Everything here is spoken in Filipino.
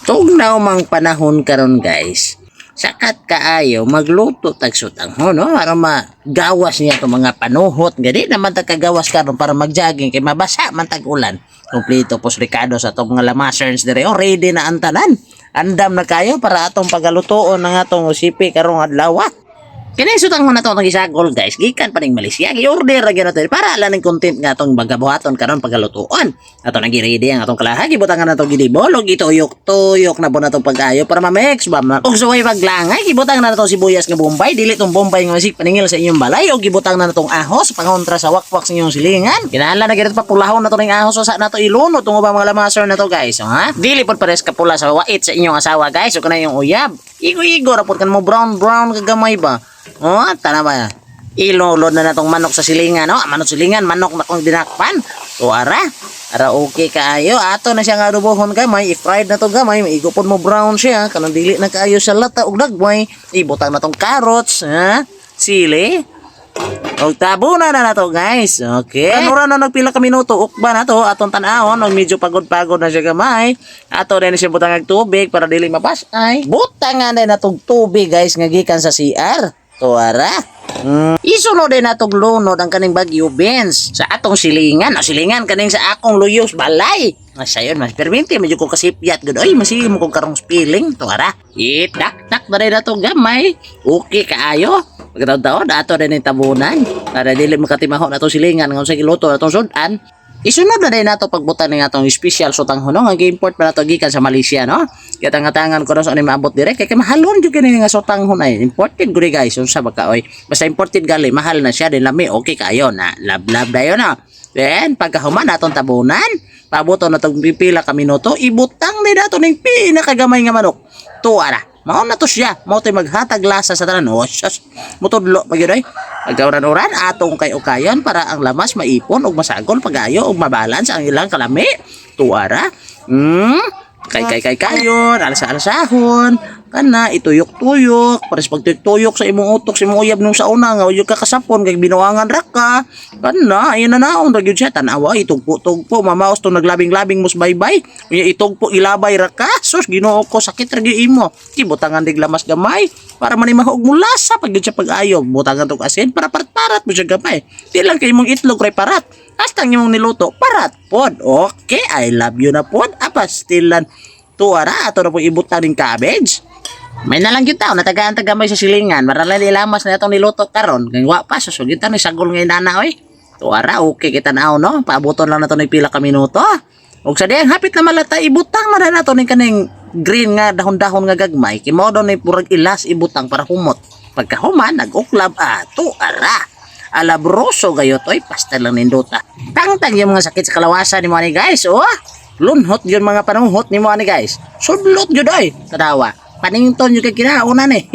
Tugnaw mang panahon karon guys. Sakat kaayo magluto tag sutang ho no para magawas niya to mga panuhot gadi naman tag kagawas karon para magjaging kay mabasa man tag ulan. Kompleto pos Ricardo sa atong mga lamasers dire oh, ready na ang tanan. Andam na kayo para atong pagalutoon ng atong usipi karong adlaw. Kini sutang mo na to isagol guys, gikan pa ning Malaysia, gi-order ra gyud nato para ala ning content nga atong bagabuhaton karon pagalutuon. Ato nang gi-ready ang atong kalahag, gibutangan nato gidibol og gituyok-tuyok na po natong pag-ayo para ma-mix ba. Og suway paglangay, gibutang na nato sibuyas nga bombay, dili tong bombay nga masik paningil sa inyong balay og gibutang na natong ahos pangontra sa wakwak sa inyong silingan. Kinahanglan na gyud papulahon nato ning ahos sa nato iluno tungod ba mga lamaser nato guys, ha? Dili pod pares ka pula sa wait sa inyong asawa guys, ug kana yung uyab. Igo-igo ra pod kan mo brown kagamay ba. Oh, tana ba? Ilolod na natong manok sa silingan, no? Manok silingan, manok na kong dinakpan. So ara okay kaayo. Ato na siya nga adobohon gamay, i-fried na to gamay, maigo pod mo brown siya, kanang dili na kaayo sa lata og dagway. Ibutang na tong carrots, ha? Sili. Og tabunan na nato guys. Okay. Kanura na nagpila ka minuto ukba na to atong tan-awon og medyo pagod-pagod na siya gamay. Ato din siya butang og tubig para dili mabasay. Butangan din natong tubig guys nga gikan sa CR. Tuara. Isunod din natong lunod ang kaning Bagyo Beans sa atong silingan. O silingan kaning sa akong luyos balay. Sayon mas perminti medyo ko kasipyat gud. Ay masige mo kong karong spilling. Tuara. Itak-tak na rin natong gamay. Okay kaayo. Pagkataon-taon ato din yung tabunan. Para dili makatimaho natong silingan nga sa giluto natong sudan. Isunod na rin nato pagbutan ng atong special sutang hunong ang import pa nato gikan sa Malaysia no. Kaya tangatangan ko na sa maabot direk kay mahalon jud kini nga sutang hunay. Imported guri guys unsa ba ka oy. Basta imported gali mahal na siya din lami okay kayo na lab dayon na. Then pagkahuman natong tabunan, pabuton natong pipila ka minuto, ibutang din nato ning pinakagamay nga manok. Tuara. Mao na to siya, mao tay maghatag lasa sa tanan. Oh, sus. Mutudlo magyud ay. Pagkauran-uran atong kay-ukayon para ang lamas maipon og masagol pagayo og mabalance ang ilang kalami. Tuara. Kay kayon, alsa-alsahon, kana ituyok-tuyok, pares pagtuyok sa imong utok, sa imong uyab nung sa una nga uyog ka kasapon kay binuangan ra ka. Kana ayun na naon ra gyud siya tan-awa itugpo-tugpo mamaos to naglabing-labing mus baybay. Unya itugpo ilabay ra ka. Sus Ginoo ko sakit ra gyud imo. Kibutangan dig lamas gamay para manimaho og mulasa pag gyud siya pag-ayo. Butangan tog asin para parat-parat mo siya gamay. Di lang kay imong itlog ray parat. Hasta ang imong niluto parat pod. Okay, I love you na pod. Apastilan. Tuara ato na po ibutang ning cabbage. May nalang gyud taw natagaan tagamay sa silingan. Marala ilamas na atong niluto karon. Kay wa pa susugid ta ni sagol ngay nana oy. Tuara okay kita naaw no. Paaboton lang nato ning pila ka minuto. Og sa diyang hapit na malata ibutang man nato ning kaning green nga dahon-dahon nga gagmay. Kay mao daw ni purag ilas ibutang para humot. Pagkahuman nag-uklab tuara. Alabroso gayot oy pasta lang nindota. Tangtang yung mga sakit sa kalawasan ni mo ni guys. Oh. Lunhot yun mga panuhot ni mo ni guys. Sudlot yun ay. Kadawa. Panington yun kay kinaunan eh.